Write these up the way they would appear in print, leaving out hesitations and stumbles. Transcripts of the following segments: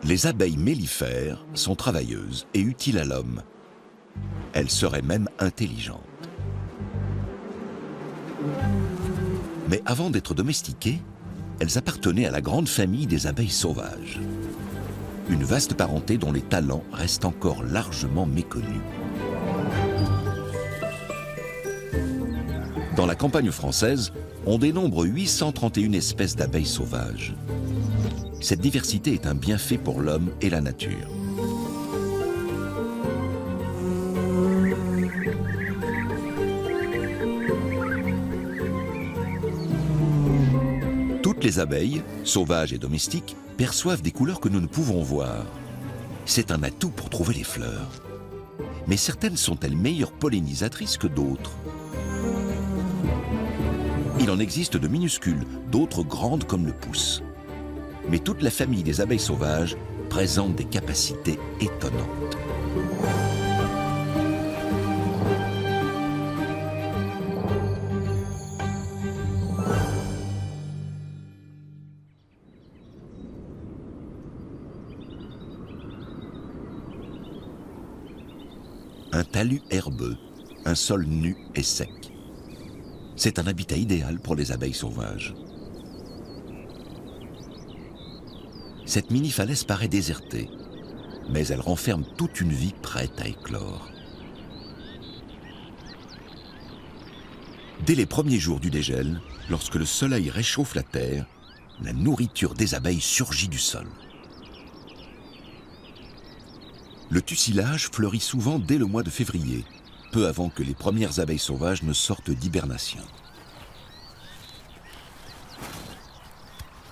Les abeilles mellifères sont travailleuses et utiles à l'homme. Elles seraient même intelligentes. Mais avant d'être domestiquées, elles appartenaient à la grande famille des abeilles sauvages. Une vaste parenté dont les talents restent encore largement méconnus. Dans la campagne française, on dénombre 831 espèces d'abeilles sauvages. Cette diversité est un bienfait pour l'homme et la nature. Toutes les abeilles, sauvages et domestiques, perçoivent des couleurs que nous ne pouvons voir. C'est un atout pour trouver les fleurs. Mais certaines sont-elles meilleures pollinisatrices que d'autres? Il en existe de minuscules, d'autres grandes comme le pouce. Mais toute la famille des abeilles sauvages présente des capacités étonnantes. Un talus herbeux, un sol nu et sec. C'est un habitat idéal pour les abeilles sauvages. Cette mini-falaise paraît désertée, mais elle renferme toute une vie prête à éclore. Dès les premiers jours du dégel, lorsque le soleil réchauffe la terre, la nourriture des abeilles surgit du sol. Le tussilage fleurit souvent dès le mois de février, peu avant que les premières abeilles sauvages ne sortent d'hibernation.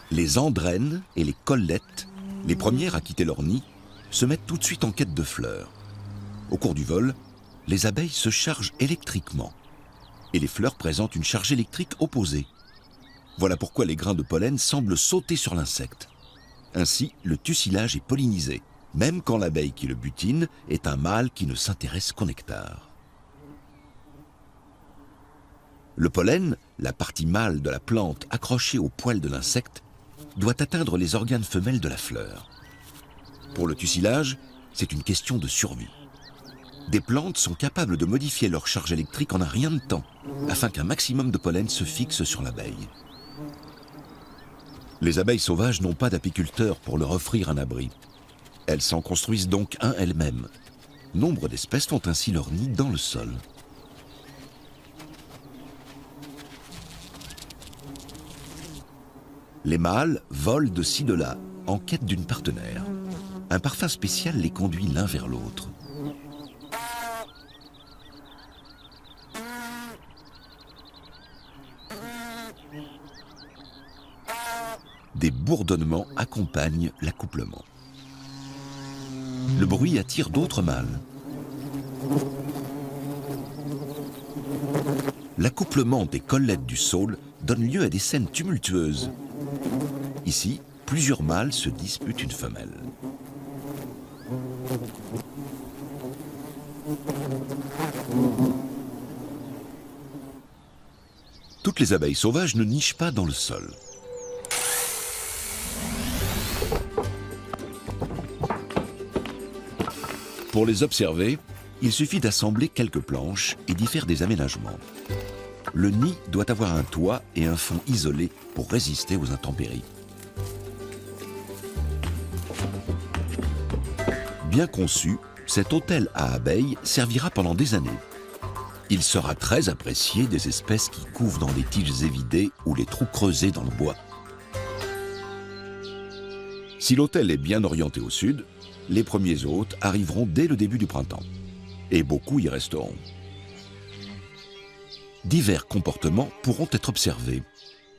Les andrènes et les collettes, les premières à quitter leur nid, se mettent tout de suite en quête de fleurs. Au cours du vol, les abeilles se chargent électriquement et les fleurs présentent une charge électrique opposée. Voilà pourquoi les grains de pollen semblent sauter sur l'insecte. Ainsi, le tussilage est pollinisé, même quand l'abeille qui le butine est un mâle qui ne s'intéresse qu'au nectar. Le pollen, la partie mâle de la plante accrochée au poil de l'insecte, doit atteindre les organes femelles de la fleur. Pour le tussilage, c'est une question de survie. Des plantes sont capables de modifier leur charge électrique en un rien de temps, afin qu'un maximum de pollen se fixe sur l'abeille. Les abeilles sauvages n'ont pas d'apiculteurs pour leur offrir un abri. Elles s'en construisent donc un elles-mêmes. Nombre d'espèces font ainsi leur nid dans le sol. Les mâles volent de ci de là, en quête d'une partenaire. Un parfum spécial les conduit l'un vers l'autre. Des bourdonnements accompagnent l'accouplement. Le bruit attire d'autres mâles. L'accouplement des collettes du saule donne lieu à des scènes tumultueuses. Ici, plusieurs mâles se disputent une femelle. Toutes les abeilles sauvages ne nichent pas dans le sol. Pour les observer, il suffit d'assembler quelques planches et d'y faire des aménagements. Le nid doit avoir un toit et un fond isolé pour résister aux intempéries. Bien conçu, cet hôtel à abeilles servira pendant des années. Il sera très apprécié des espèces qui couvent dans les tiges évidées ou les trous creusés dans le bois. Si l'hôtel est bien orienté au sud, les premiers hôtes arriveront dès le début du printemps. Et beaucoup y resteront. Divers comportements pourront être observés.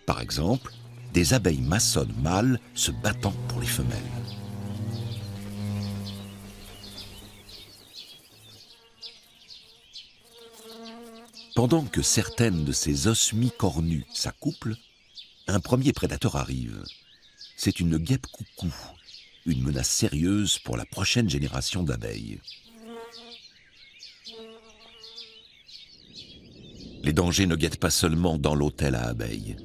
Par exemple, des abeilles maçonnes mâles se battant pour les femelles. Pendant que certaines de ces osmies cornues s'accouplent, un premier prédateur arrive. C'est une guêpe coucou, une menace sérieuse pour la prochaine génération d'abeilles. Les dangers ne guettent pas seulement dans l'hôtel à abeilles.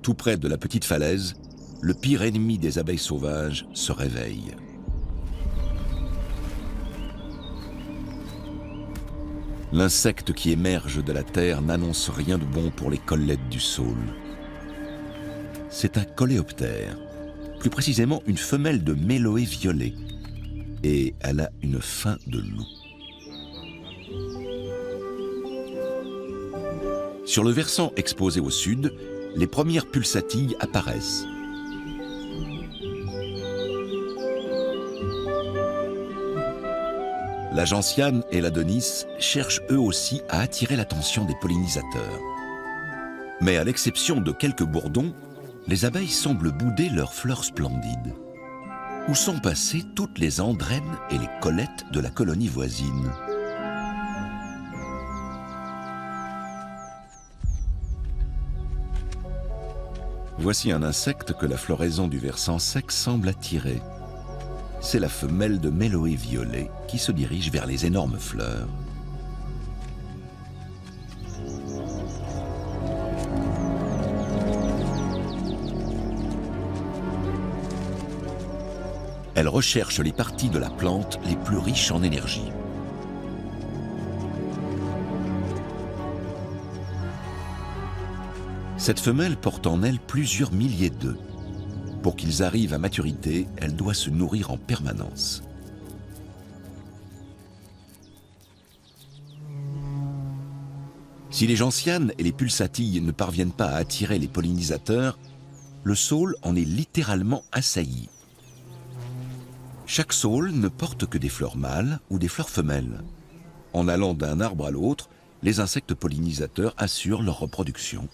Tout près de la petite falaise, le pire ennemi des abeilles sauvages se réveille. L'insecte qui émerge de la terre n'annonce rien de bon pour les collettes du saule. C'est un coléoptère, plus précisément une femelle de méloée violet, et elle a une faim de loup. Sur le versant exposé au sud, les premières pulsatilles apparaissent. La gentiane et l'adonis cherchent eux aussi à attirer l'attention des pollinisateurs. Mais à l'exception de quelques bourdons, les abeilles semblent bouder leurs fleurs splendides. Où sont passées toutes les andrènes et les collettes de la colonie voisine? Voici un insecte que la floraison du versant sec semble attirer. C'est la femelle de méloée violet qui se dirige vers les énormes fleurs. Elle recherche les parties de la plante les plus riches en énergie. Cette femelle porte en elle plusieurs milliers d'œufs. Pour qu'ils arrivent à maturité, elle doit se nourrir en permanence. Si les gentianes et les pulsatilles ne parviennent pas à attirer les pollinisateurs, le saule en est littéralement assailli. Chaque saule ne porte que des fleurs mâles ou des fleurs femelles. En allant d'un arbre à l'autre, les insectes pollinisateurs assurent leur reproduction.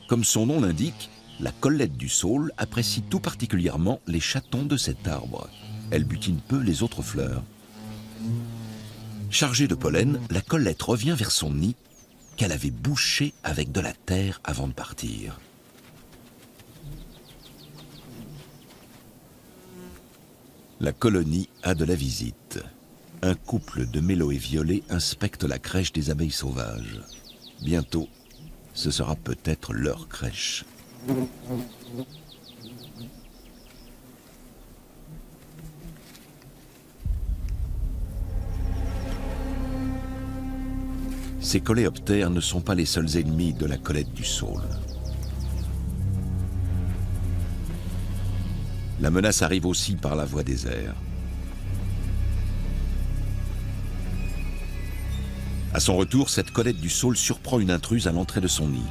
Comme son nom l'indique, la collette du saule apprécie tout particulièrement les chatons de cet arbre. Elle butine peu les autres fleurs. Chargée de pollen, la collette revient vers son nid qu'elle avait bouché avec de la terre avant de partir. La colonie a de la visite. Un couple de méloées violets inspecte la crèche des abeilles sauvages. Bientôt, ce sera peut-être leur crèche. Ces coléoptères ne sont pas les seuls ennemis de la collette du saule. La menace arrive aussi par la voie des airs. À son retour, cette collette du saule surprend une intruse à l'entrée de son nid.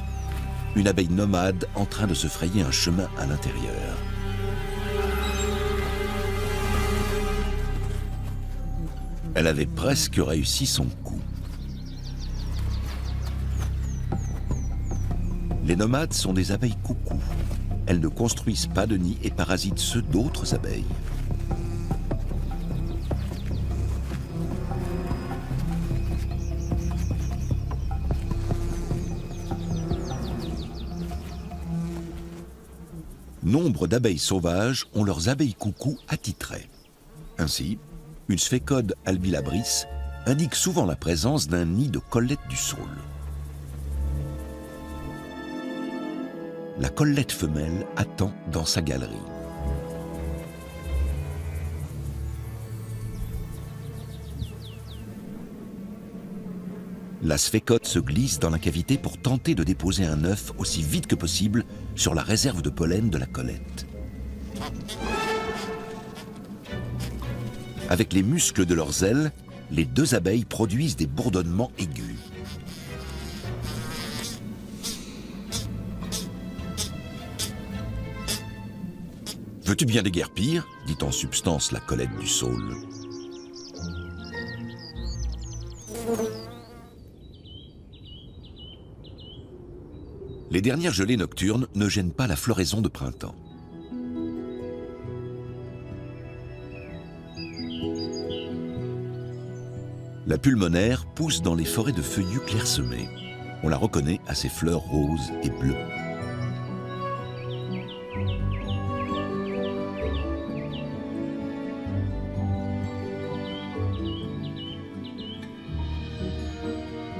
Une abeille nomade en train de se frayer un chemin à l'intérieur. Elle avait presque réussi son coup. Les nomades sont des abeilles coucou. Elles ne construisent pas de nid et parasitent ceux d'autres abeilles. Nombre d'abeilles sauvages ont leurs abeilles coucou attitrées. Ainsi, une sphécode albilabris indique souvent la présence d'un nid de collette du saule. La collette femelle attend dans sa galerie. La sphécode se glisse dans la cavité pour tenter de déposer un œuf aussi vite que possible sur la réserve de pollen de la collette. Avec les muscles de leurs ailes, les deux abeilles produisent des bourdonnements aigus. « Veux-tu bien déguerpir » dit en substance la collette du saule. Les dernières gelées nocturnes ne gênent pas la floraison de printemps. La pulmonaire pousse dans les forêts de feuillus clairsemés. On la reconnaît à ses fleurs roses et bleues.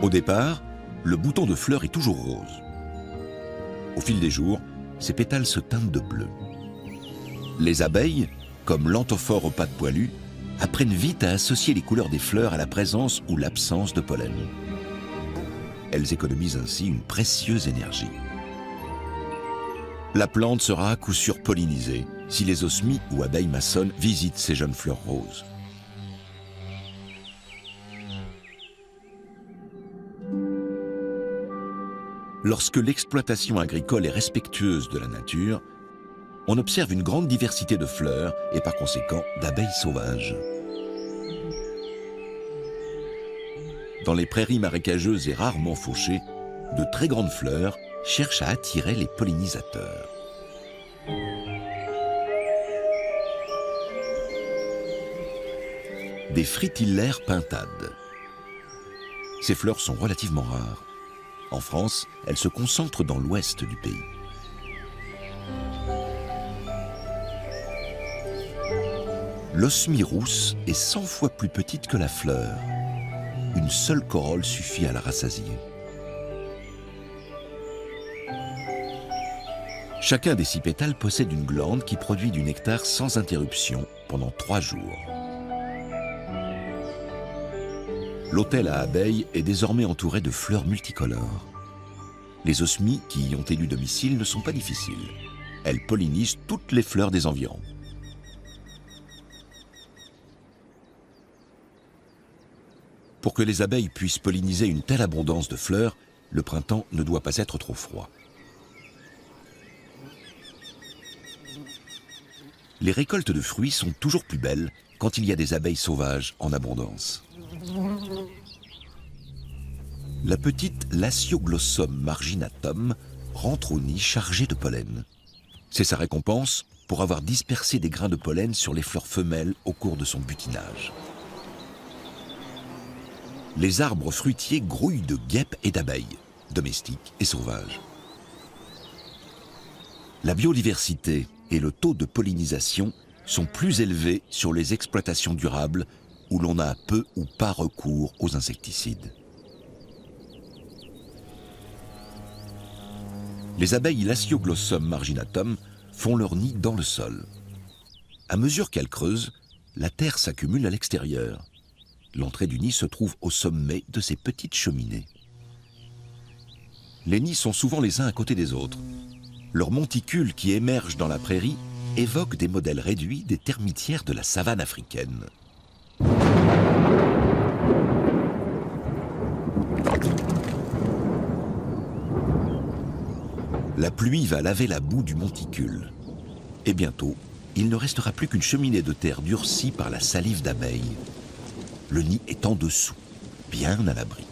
Au départ, le bouton de fleur est toujours rose. Au fil des jours, ses pétales se teintent de bleu. Les abeilles, comme l'anthophore aux pattes poilues, apprennent vite à associer les couleurs des fleurs à la présence ou l'absence de pollen. Elles économisent ainsi une précieuse énergie. La plante sera à coup sûr pollinisée si les osmies ou abeilles maçonnes visitent ces jeunes fleurs roses. Lorsque l'exploitation agricole est respectueuse de la nature, on observe une grande diversité de fleurs et par conséquent d'abeilles sauvages. Dans les prairies marécageuses et rarement fauchées, de très grandes fleurs cherchent à attirer les pollinisateurs. Des fritillaires pintades. Ces fleurs sont relativement rares. En France, elles se concentrent dans l'ouest du pays. L'osmie rousse est 100 fois plus petite que la fleur. Une seule corolle suffit à la rassasier. Chacun des 6 pétales possède une glande qui produit du nectar sans interruption pendant 3 jours. L'autel à abeilles est désormais entouré de fleurs multicolores. Les osmies qui y ont élu domicile ne sont pas difficiles. Elles pollinisent toutes les fleurs des environs. Pour que les abeilles puissent polliniser une telle abondance de fleurs, le printemps ne doit pas être trop froid. Les récoltes de fruits sont toujours plus belles quand il y a des abeilles sauvages en abondance. La petite Lasioglossum marginatum rentre au nid chargée de pollen. C'est sa récompense pour avoir dispersé des grains de pollen sur les fleurs femelles au cours de son butinage. Les arbres fruitiers grouillent de guêpes et d'abeilles, domestiques et sauvages. La biodiversité et le taux de pollinisation sont plus élevés sur les exploitations durables où l'on a peu ou pas recours aux insecticides. Les abeilles Lasioglossum marginatum font leur nid dans le sol. À mesure qu'elles creusent, la terre s'accumule à l'extérieur. L'entrée du nid se trouve au sommet de ces petites cheminées. Les nids sont souvent les uns à côté des autres. Leurs monticules qui émergent dans la prairie évoquent des modèles réduits des termitières de la savane africaine. La pluie va laver la boue du monticule. Et bientôt, il ne restera plus qu'une cheminée de terre durcie par la salive d'abeilles. Le nid est en dessous, bien à l'abri.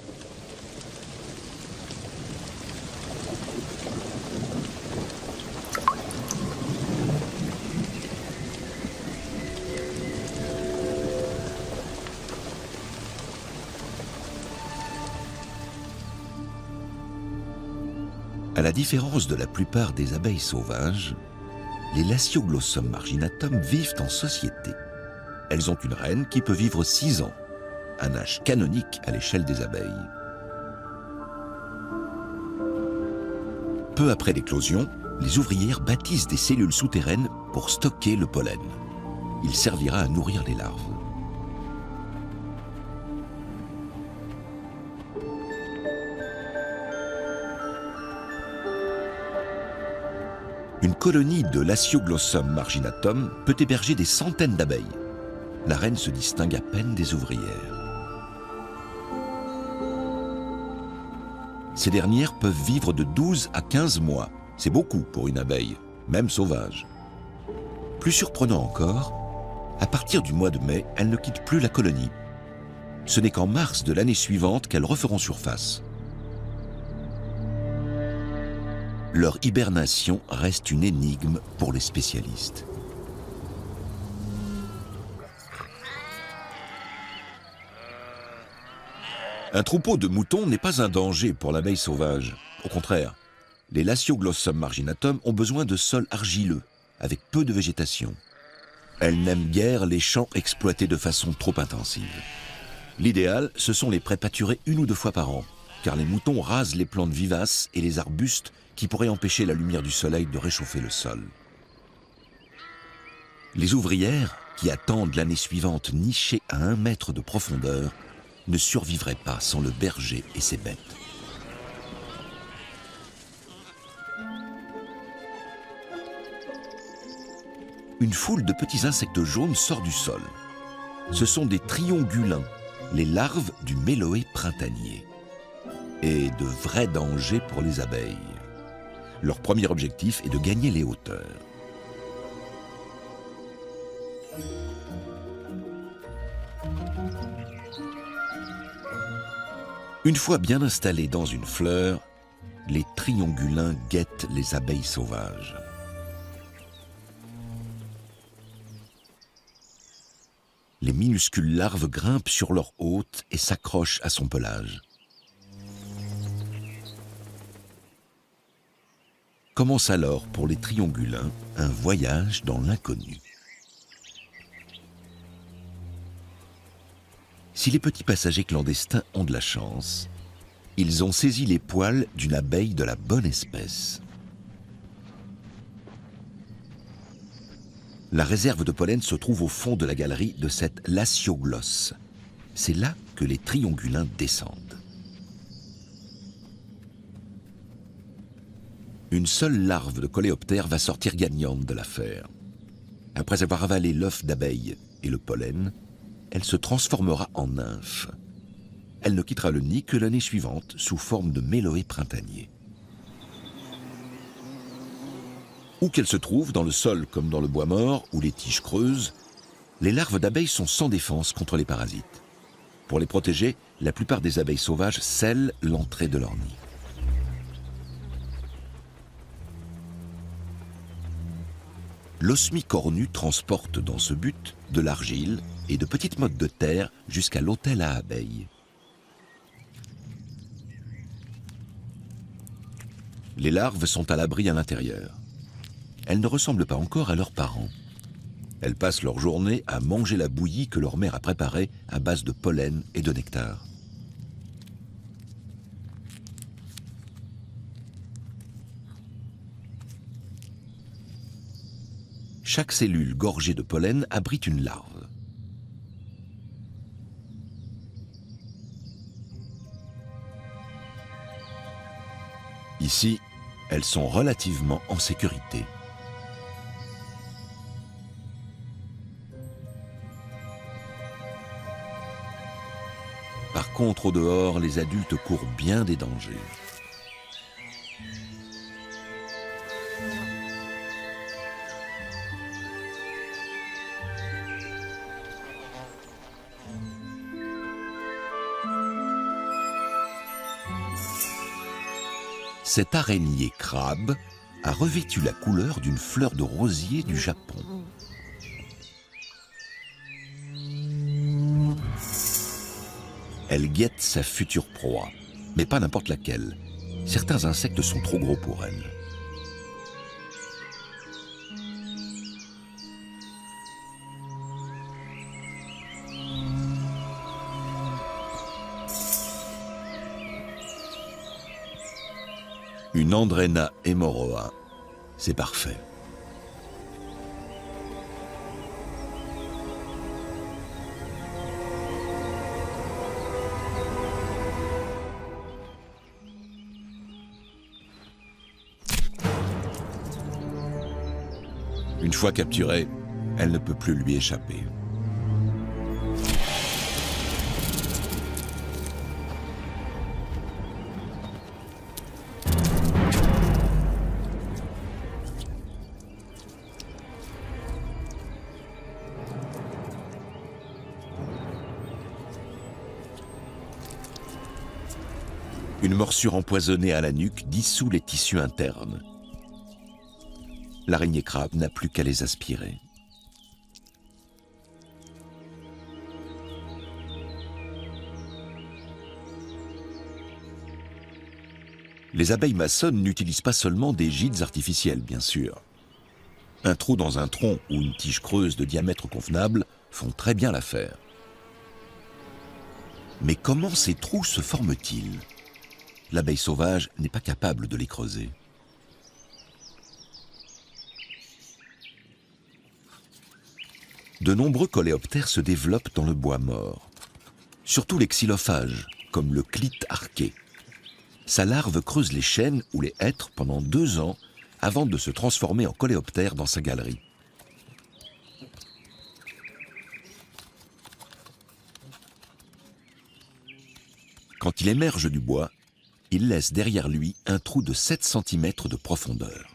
À la différence de la plupart des abeilles sauvages, les Lasioglossum marginatum vivent en société. Elles ont une reine qui peut vivre 6 ans, un âge canonique à l'échelle des abeilles. Peu après l'éclosion, les ouvrières bâtissent des cellules souterraines pour stocker le pollen. Il servira à nourrir les larves. Une colonie de Lasioglossum marginatum peut héberger des centaines d'abeilles. La reine se distingue à peine des ouvrières. Ces dernières peuvent vivre de 12 à 15 mois. C'est beaucoup pour une abeille, même sauvage. Plus surprenant encore, à partir du mois de mai, elles ne quittent plus la colonie. Ce n'est qu'en mars de l'année suivante qu'elles referont surface. Leur hibernation reste une énigme pour les spécialistes. Un troupeau de moutons n'est pas un danger pour l'abeille sauvage. Au contraire, les Lasioglossum marginatum ont besoin de sols argileux, avec peu de végétation. Elles n'aiment guère les champs exploités de façon trop intensive. L'idéal, ce sont les prés pâturés 1 ou 2 fois par an, car les moutons rasent les plantes vivaces et les arbustes qui pourraient empêcher la lumière du soleil de réchauffer le sol. Les ouvrières, qui attendent l'année suivante nichées à 1 mètre de profondeur, ne survivraient pas sans le berger et ses bêtes. Une foule de petits insectes jaunes sort du sol. Ce sont des triongulins, les larves du méloé printanier. Et de vrais dangers pour les abeilles. Leur premier objectif est de gagner les hauteurs. Une fois bien installés dans une fleur, les triongulins guettent les abeilles sauvages. Les minuscules larves grimpent sur leur hôte et s'accrochent à son pelage. Commence alors pour les triongulins un voyage dans l'inconnu. Si les petits passagers clandestins ont de la chance, ils ont saisi les poils d'une abeille de la bonne espèce. La réserve de pollen se trouve au fond de la galerie de cette lasioglosse. C'est là que les triongulins descendent. Une seule larve de coléoptère va sortir gagnante de l'affaire. Après avoir avalé l'œuf d'abeille et le pollen, elle se transformera en nymphe. Elle ne quittera le nid que l'année suivante sous forme de méloé printanier. Où qu'elles se trouvent, dans le sol comme dans le bois mort ou les tiges creuses, les larves d'abeilles sont sans défense contre les parasites. Pour les protéger, la plupart des abeilles sauvages scellent l'entrée de leur nid. L'osmie cornue transporte dans ce but de l'argile et de petites mottes de terre jusqu'à l'hôtel à abeilles. Les larves sont à l'abri à l'intérieur. Elles ne ressemblent pas encore à leurs parents. Elles passent leur journée à manger la bouillie que leur mère a préparée à base de pollen et de nectar. Chaque cellule gorgée de pollen abrite une larve. Ici, elles sont relativement en sécurité. Par contre, au dehors, les adultes courent bien des dangers. Cette araignée crabe a revêtu la couleur d'une fleur de rosier du Japon. Elle guette sa future proie, mais pas n'importe laquelle. Certains insectes sont trop gros pour elle. Une Andrena hemorrhoa, c'est parfait. Une fois capturée, elle ne peut plus lui échapper. Une morsure empoisonnée à la nuque dissout les tissus internes. L'araignée crabe n'a plus qu'à les aspirer. Les abeilles maçonnes n'utilisent pas seulement des gîtes artificiels, bien sûr. Un trou dans un tronc ou une tige creuse de diamètre convenable font très bien l'affaire. Mais comment ces trous se forment-ils ? l'abeille sauvage n'est pas capable de les creuser. De nombreux coléoptères se développent dans le bois mort. Surtout les xylophages, comme le clite arqué. Sa larve creuse les chênes ou les hêtres pendant 2 ans avant de se transformer en coléoptère dans sa galerie. Quand il émerge du bois, il laisse derrière lui un trou de 7 cm de profondeur.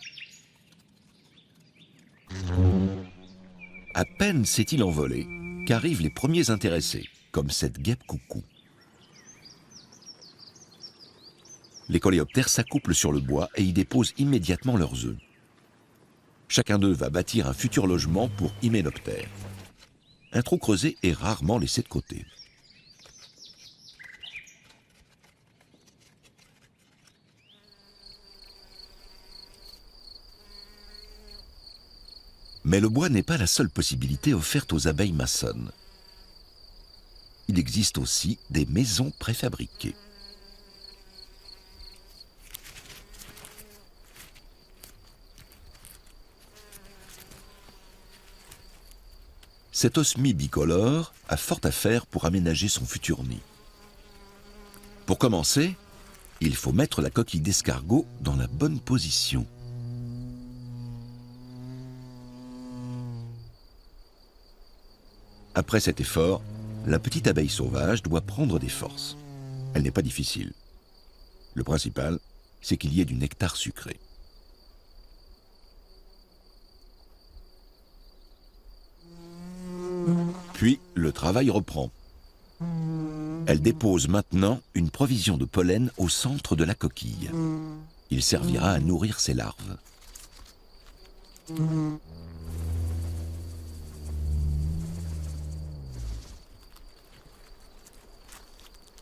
À peine s'est-il envolé qu'arrivent les premiers intéressés, comme cette guêpe coucou. Les coléoptères s'accouplent sur le bois et y déposent immédiatement leurs œufs. Chacun d'eux va bâtir un futur logement pour hyménoptères. Un trou creusé est rarement laissé de côté. Mais le bois n'est pas la seule possibilité offerte aux abeilles maçonnes. Il existe aussi des maisons préfabriquées. Cette osmie bicolore a fort à faire pour aménager son futur nid. Pour commencer, il faut mettre la coquille d'escargot dans la bonne position. Après cet effort, la petite abeille sauvage doit prendre des forces. Elle n'est pas difficile. Le principal, c'est qu'il y ait du nectar sucré. Puis, le travail reprend. Elle dépose maintenant une provision de pollen au centre de la coquille. Il servira à nourrir ses larves.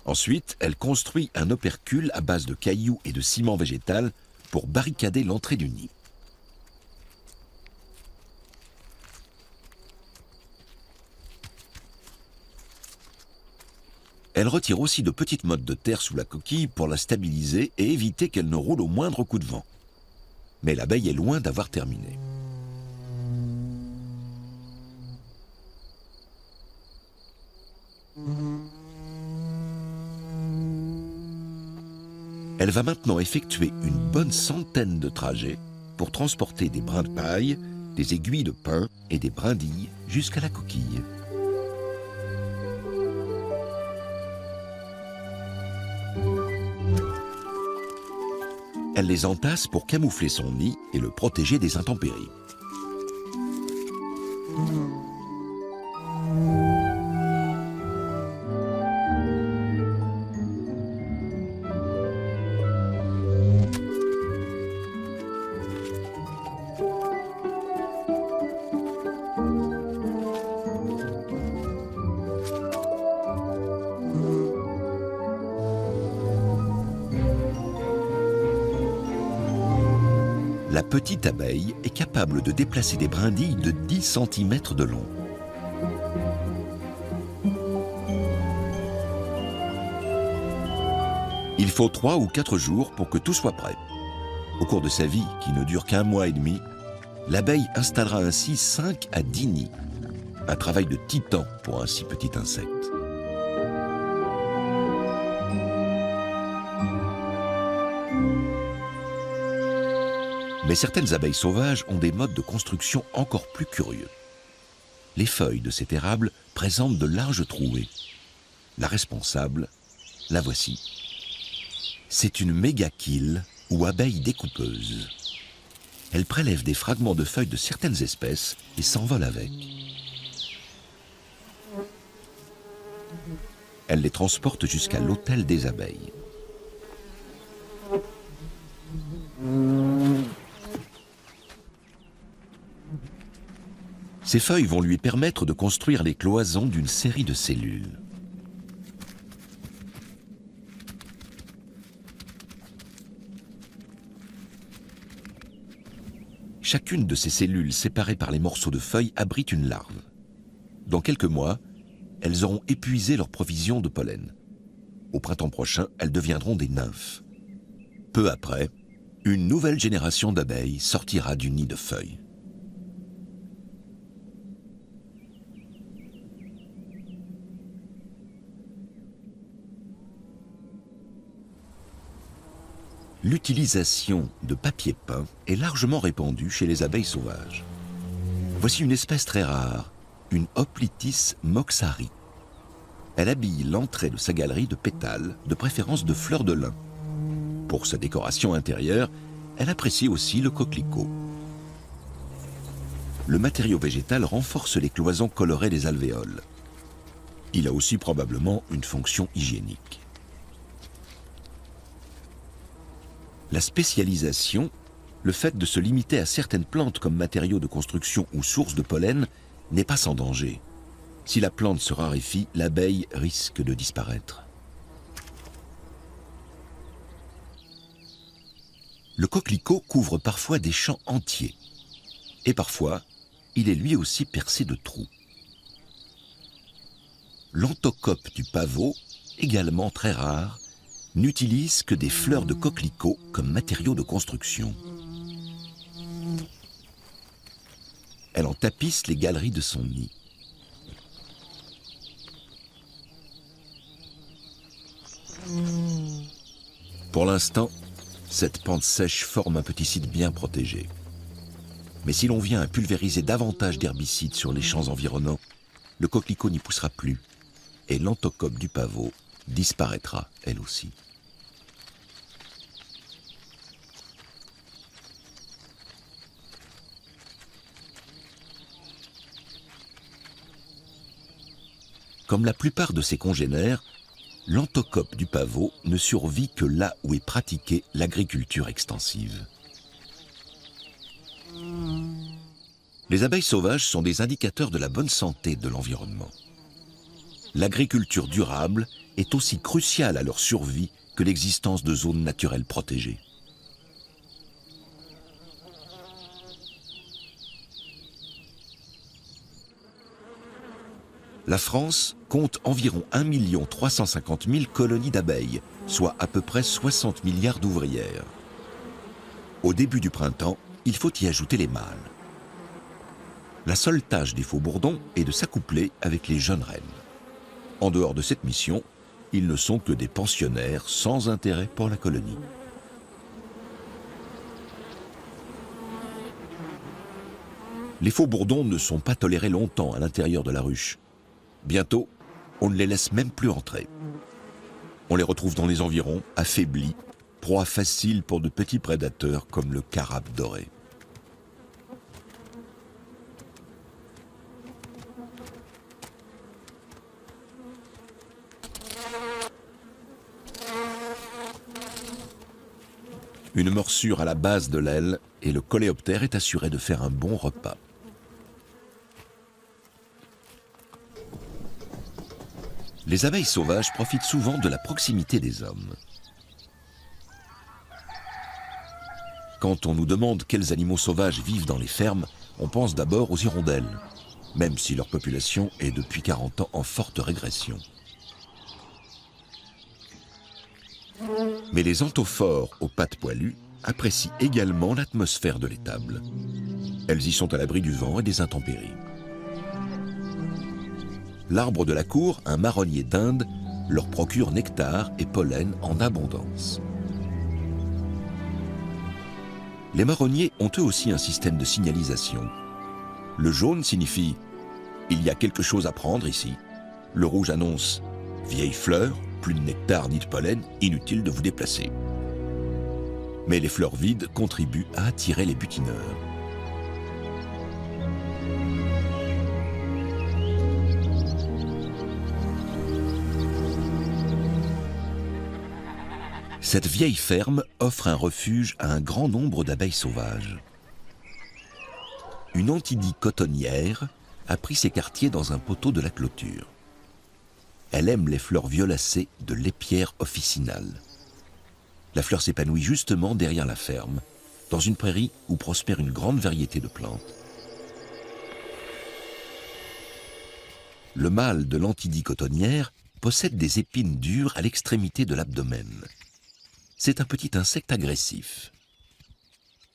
Ensuite, elle construit un opercule à base de cailloux et de ciment végétal pour barricader l'entrée du nid. Elle retire aussi de petites mottes de terre sous la coquille pour la stabiliser et éviter qu'elle ne roule au moindre coup de vent. Mais l'abeille est loin d'avoir terminé. Elle va maintenant effectuer une bonne centaine de trajets pour transporter des brins de paille, des aiguilles de pin et des brindilles jusqu'à la coquille. Elle les entasse pour camoufler son nid et le protéger des intempéries. La petite abeille est capable de déplacer des brindilles de 10 cm de long. Il faut 3 ou 4 jours pour que tout soit prêt. Au cours de sa vie, qui ne dure qu'1 mois et demi, l'abeille installera ainsi 5 à 10 nids. Un travail de titan pour un si petit insecte. Mais certaines abeilles sauvages ont des modes de construction encore plus curieux. Les feuilles de cet érable présentent de larges trouées. La responsable, la voici. C'est une mégachile ou abeille découpeuse. Elle prélève des fragments de feuilles de certaines espèces et s'envole avec. Elle les transporte jusqu'à l'hôtel des abeilles. Ces feuilles vont lui permettre de construire les cloisons d'une série de cellules. Chacune de ces cellules séparées par les morceaux de feuilles abrite une larve. Dans quelques mois, elles auront épuisé leur provision de pollen. Au printemps prochain, elles deviendront des nymphes. Peu après, une nouvelle génération d'abeilles sortira du nid de feuilles. L'utilisation de papier peint est largement répandue chez les abeilles sauvages. Voici une espèce très rare, une Hoplitis moxari. Elle habille l'entrée de sa galerie de pétales, de préférence de fleurs de lin. Pour sa décoration intérieure, elle apprécie aussi le coquelicot. Le matériau végétal renforce les cloisons colorées des alvéoles. Il a aussi probablement une fonction hygiénique. La spécialisation, le fait de se limiter à certaines plantes comme matériaux de construction ou source de pollen, n'est pas sans danger. Si la plante se raréfie, l'abeille risque de disparaître. Le coquelicot couvre parfois des champs entiers. Et parfois, il est lui aussi percé de trous. L'anthocope du pavot, également très rare, n'utilise que des fleurs de coquelicot comme matériau de construction. Elle en tapisse les galeries de son nid. Pour l'instant, cette pente sèche forme un petit site bien protégé. Mais si l'on vient à pulvériser davantage d'herbicides sur les champs environnants, le coquelicot n'y poussera plus et l'anthocope du pavot disparaîtra elle aussi. Comme la plupart de ses congénères, l'anthocope du pavot ne survit que là où est pratiquée l'agriculture extensive. Les abeilles sauvages sont des indicateurs de la bonne santé de l'environnement. L'agriculture durable est aussi cruciale à leur survie que l'existence de zones naturelles protégées. La France compte environ 1 350 000 colonies d'abeilles, soit à peu près 60 milliards d'ouvrières. Au début du printemps, il faut y ajouter les mâles. La seule tâche des faux-bourdons est de s'accoupler avec les jeunes reines. En dehors de cette mission, ils ne sont que des pensionnaires sans intérêt pour la colonie. Les faux-bourdons ne sont pas tolérés longtemps à l'intérieur de la ruche. Bientôt, on ne les laisse même plus entrer. On les retrouve dans les environs, affaiblis, proie facile pour de petits prédateurs comme le carabe doré. Une morsure à la base de l'aile et le coléoptère est assuré de faire un bon repas. Les abeilles sauvages profitent souvent de la proximité des hommes. Quand on nous demande quels animaux sauvages vivent dans les fermes, on pense d'abord aux hirondelles, même si leur population est depuis 40 ans en forte régression. Mais les anthophores aux pattes poilues apprécient également l'atmosphère de l'étable. Elles y sont à l'abri du vent et des intempéries. L'arbre de la cour, un marronnier d'Inde, leur procure nectar et pollen en abondance. Les marronniers ont eux aussi un système de signalisation. Le jaune signifie « il y a quelque chose à prendre ici ». Le rouge annonce « vieille fleur, plus de nectar ni de pollen, inutile de vous déplacer ». Mais les fleurs vides contribuent à attirer les butineurs. Cette vieille ferme offre un refuge à un grand nombre d'abeilles sauvages. Une Antidie cotonnière a pris ses quartiers dans un poteau de la clôture. Elle aime les fleurs violacées de l'épière officinale. La fleur s'épanouit justement derrière la ferme, dans une prairie où prospère une grande variété de plantes. Le mâle de l'Antidie cotonnière possède des épines dures à l'extrémité de l'abdomen. c'est un petit insecte agressif.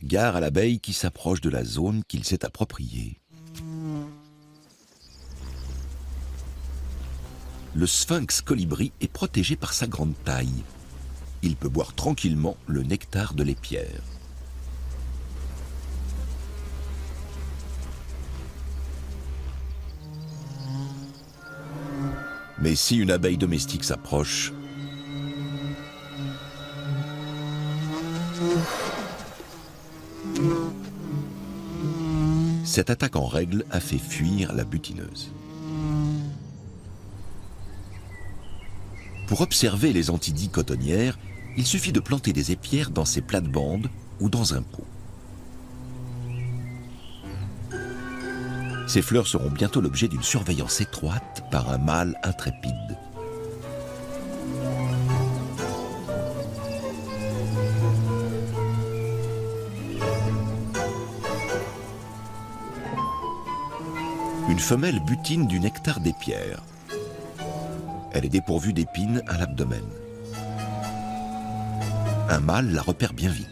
Gare à l'abeille qui s'approche de la zone qu'il s'est appropriée. Le sphinx colibri est protégé par sa grande taille. Il peut boire tranquillement le nectar de l'épierre. Mais si une abeille domestique s'approche, cette attaque en règle a fait fuir la butineuse. Pour observer les anthidies cotonnières, il suffit de planter des épierres dans ses plates-bandes ou dans un pot. Ces fleurs seront bientôt l'objet d'une surveillance étroite par un mâle intrépide. Une femelle butine du nectar des pierres. Elle est dépourvue d'épines à l'abdomen. Un mâle la repère bien vite.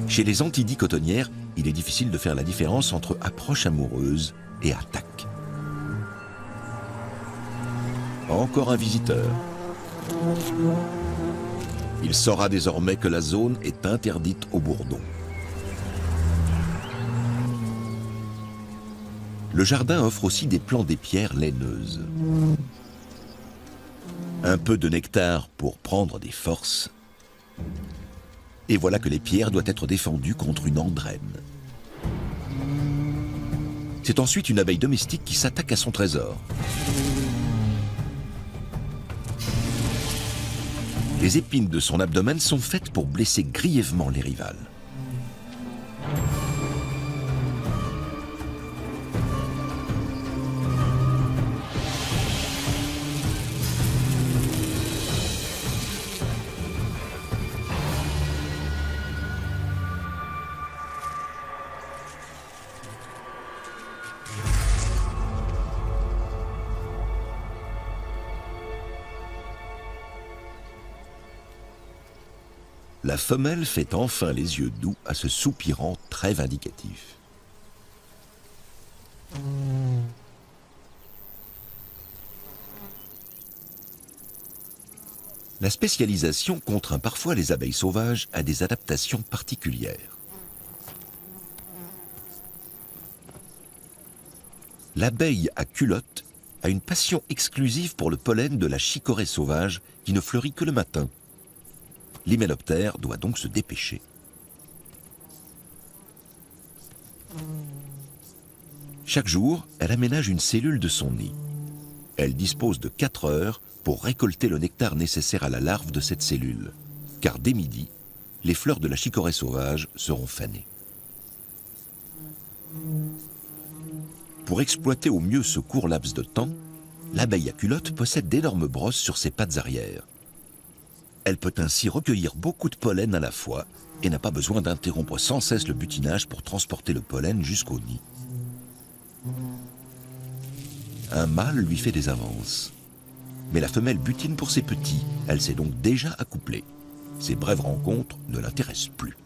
Chez les anthidies cotonnières, il est difficile de faire la différence entre approche amoureuse et attaque. Encore un visiteur. Il saura désormais que la zone est interdite aux bourdons. Le jardin offre aussi des plants d'épierres laineuses. Un peu de nectar pour prendre des forces. Et voilà que l'épierre doit être défendue contre une andrène. C'est ensuite une abeille domestique qui s'attaque à son trésor. Les épines de son abdomen sont faites pour blesser grièvement les rivales. La femelle fait enfin les yeux doux à ce soupirant très vindicatif. La spécialisation contraint parfois les abeilles sauvages à des adaptations particulières. L'abeille à culotte a une passion exclusive pour le pollen de la chicorée sauvage qui ne fleurit que le matin. L'hyménoptère doit donc se dépêcher. Chaque jour, elle aménage une cellule de son nid. Elle dispose de 4 heures pour récolter le nectar nécessaire à la larve de cette cellule, car dès midi, les fleurs de la chicorée sauvage seront fanées. Pour exploiter au mieux ce court laps de temps, l'abeille à culotte possède d'énormes brosses sur ses pattes arrière. Elle peut ainsi recueillir beaucoup de pollen à la fois et n'a pas besoin d'interrompre sans cesse le butinage pour transporter le pollen jusqu'au nid. Un mâle lui fait des avances. Mais la femelle butine pour ses petits, elle s'est donc déjà accouplée. Ces brèves rencontres ne l'intéressent plus.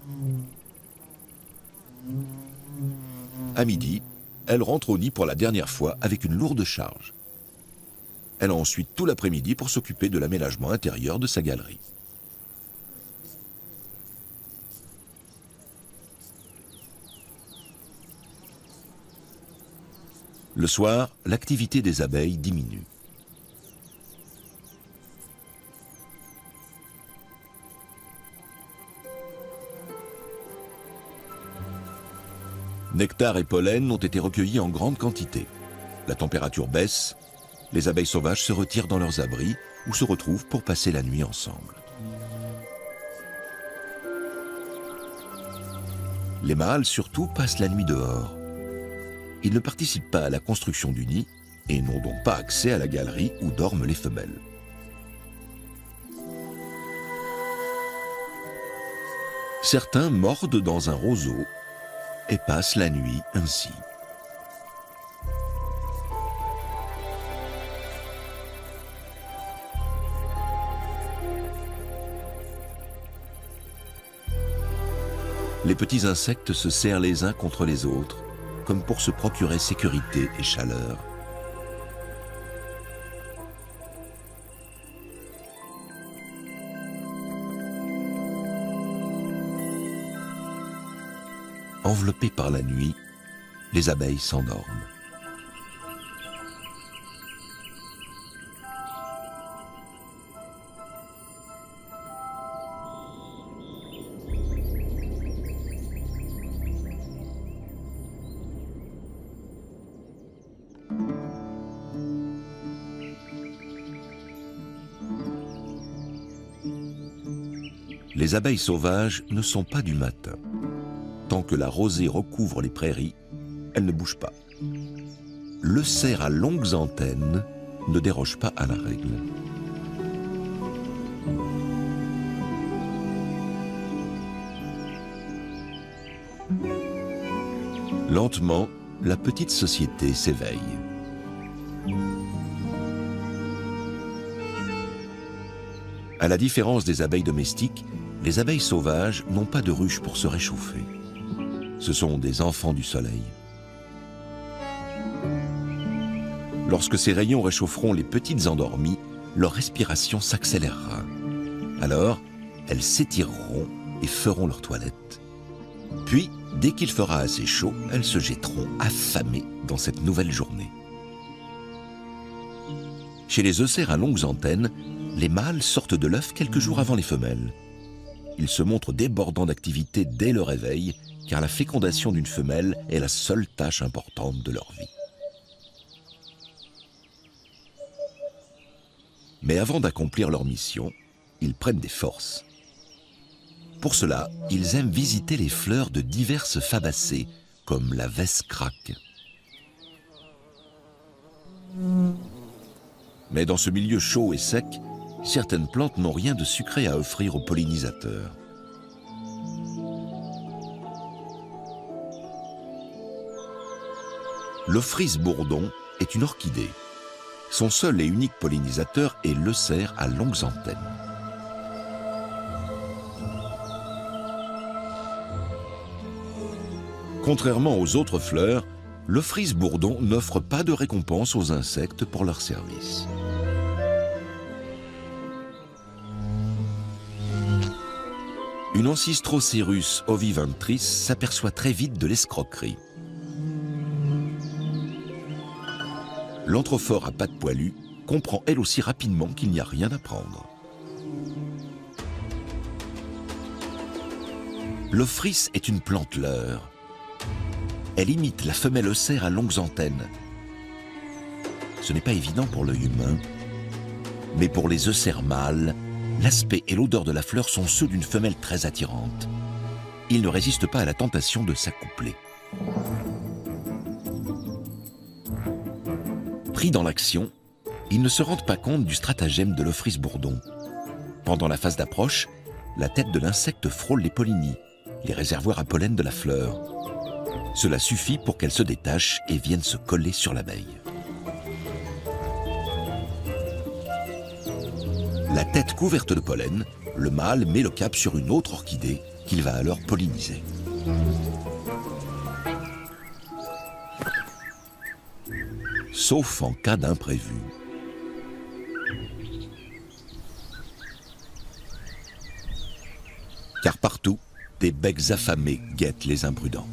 À midi, elle rentre au nid pour la dernière fois avec une lourde charge. Elle a ensuite tout l'après-midi pour s'occuper de l'aménagement intérieur de sa galerie. Le soir, l'activité des abeilles diminue. Nectar et pollen ont été recueillis en grande quantité. La température baisse, les abeilles sauvages se retirent dans leurs abris ou se retrouvent pour passer la nuit ensemble. Les mâles surtout passent la nuit dehors. Ils ne participent pas à la construction du nid et n'ont donc pas accès à la galerie où dorment les femelles. Certains mordent dans un roseau et passent la nuit ainsi. Les petits insectes se serrent les uns contre les autres, comme pour se procurer sécurité et chaleur. Enveloppées par la nuit, les abeilles s'endorment. Les abeilles sauvages ne sont pas du matin. Tant que la rosée recouvre les prairies, elles ne bougent pas. Le cerf à longues antennes ne déroge pas à la règle. Lentement, la petite société s'éveille. À la différence des abeilles domestiques, les abeilles sauvages n'ont pas de ruche pour se réchauffer. Ce sont des enfants du soleil. Lorsque ces rayons réchaufferont les petites endormies, leur respiration s'accélérera. Alors, elles s'étireront et feront leur toilette. Puis, dès qu'il fera assez chaud, elles se jetteront affamées dans cette nouvelle journée. Chez les eucères à longues antennes, les mâles sortent de l'œuf quelques jours avant les femelles. Ils se montrent débordants d'activité dès le réveil, car la fécondation d'une femelle est la seule tâche importante de leur vie. Mais avant d'accomplir leur mission, ils prennent des forces. Pour cela, ils aiment visiter les fleurs de diverses fabacées, comme la vescraque. Mais dans ce milieu chaud et sec, certaines plantes n'ont rien de sucré à offrir aux pollinisateurs. L'Ophrys bourdon est une orchidée. Son seul et unique pollinisateur est l'eucère à longues antennes. Contrairement aux autres fleurs, l'Ophrys bourdon n'offre pas de récompense aux insectes pour leur service. Une Ancystrocerus oviventris s'aperçoit très vite de l'escroquerie. L'anthrophore à pattes poilues comprend elle aussi rapidement qu'il n'y a rien à prendre. L'Ophrys est une plante leurre. Elle imite la femelle eucère à longues antennes. Ce n'est pas évident pour l'œil humain, mais pour les eucères mâles, l'aspect et l'odeur de la fleur sont ceux d'une femelle très attirante. Ils ne résistent pas à la tentation de s'accoupler. Pris dans l'action, ils ne se rendent pas compte du stratagème de l'Ophrys bourdon. Pendant la phase d'approche, la tête de l'insecte frôle les pollinies, les réservoirs à pollen de la fleur. Cela suffit pour qu'elle se détache et vienne se coller sur l'abeille. La tête couverte de pollen, le mâle met le cap sur une autre orchidée qu'il va alors polliniser. Sauf en cas d'imprévu. Car partout, des becs affamés guettent les imprudents.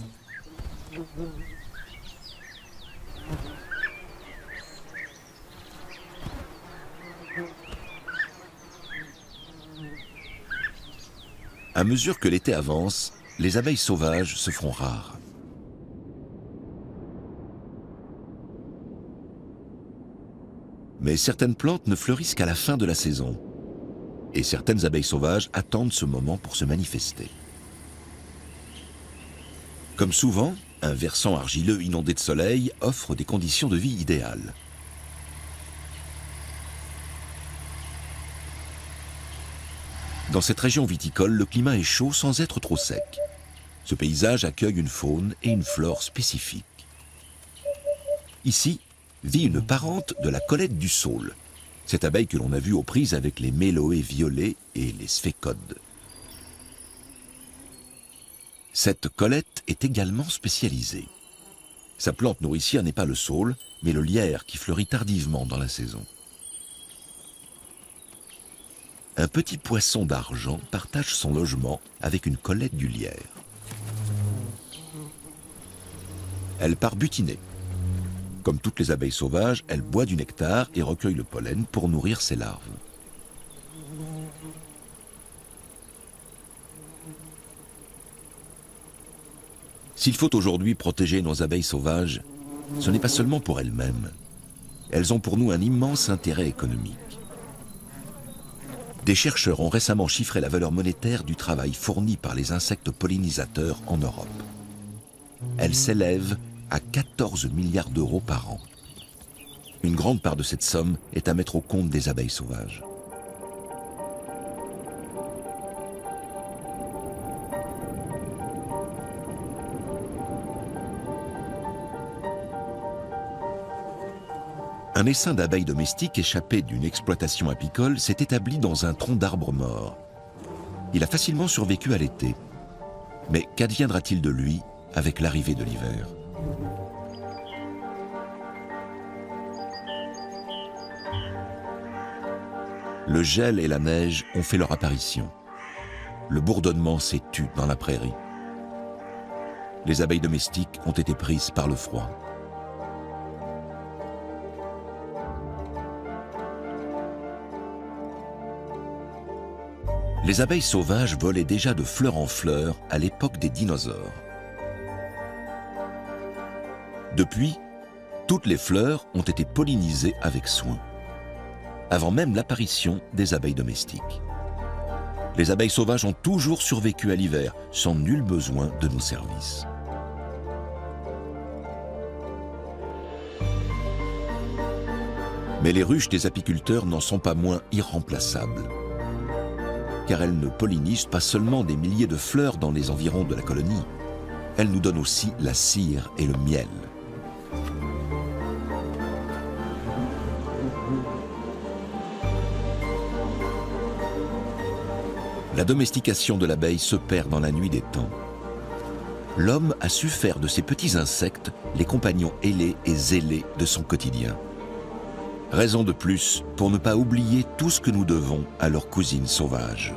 À mesure que l'été avance, les abeilles sauvages se feront rares. Mais certaines plantes ne fleurissent qu'à la fin de la saison. Et certaines abeilles sauvages attendent ce moment pour se manifester. Comme souvent, un versant argileux inondé de soleil offre des conditions de vie idéales. Dans cette région viticole, le climat est chaud sans être trop sec. Ce paysage accueille une faune et une flore spécifiques. Ici vit une parente de la collette du saule, cette abeille que l'on a vue aux prises avec les méloées violets et les sphécodes. Cette Colette est également spécialisée. Sa plante nourricière n'est pas le saule, mais le lierre qui fleurit tardivement dans la saison. Un petit poisson d'argent partage son logement avec une Colette du lierre. Elle part butiner. Comme toutes les abeilles sauvages, elle boit du nectar et recueille le pollen pour nourrir ses larves. S'il faut aujourd'hui protéger nos abeilles sauvages, ce n'est pas seulement pour elles-mêmes. Elles ont pour nous un immense intérêt économique. Des chercheurs ont récemment chiffré la valeur monétaire du travail fourni par les insectes pollinisateurs en Europe. Elle s'élève à 14 milliards d'euros par an. Une grande part de cette somme est à mettre au compte des abeilles sauvages. Un essaim d'abeilles domestiques échappé d'une exploitation apicole s'est établi dans un tronc d'arbre mort. Il a facilement survécu à l'été. Mais qu'adviendra-t-il de lui avec l'arrivée de l'hiver ? Le gel et la neige ont fait leur apparition. Le bourdonnement s'est tu dans la prairie. Les abeilles domestiques ont été prises par le froid. Les abeilles sauvages volaient déjà de fleur en fleur à l'époque des dinosaures. Depuis, toutes les fleurs ont été pollinisées avec soin, avant même l'apparition des abeilles domestiques. Les abeilles sauvages ont toujours survécu à l'hiver, sans nul besoin de nos services. Mais les ruches des apiculteurs n'en sont pas moins irremplaçables, car elles ne pollinisent pas seulement des milliers de fleurs dans les environs de la colonie, elles nous donnent aussi la cire et le miel. La domestication de l'abeille se perd dans la nuit des temps. L'homme a su faire de ces petits insectes les compagnons ailés et zélés de son quotidien. Raison de plus pour ne pas oublier tout ce que nous devons à leurs cousines sauvages.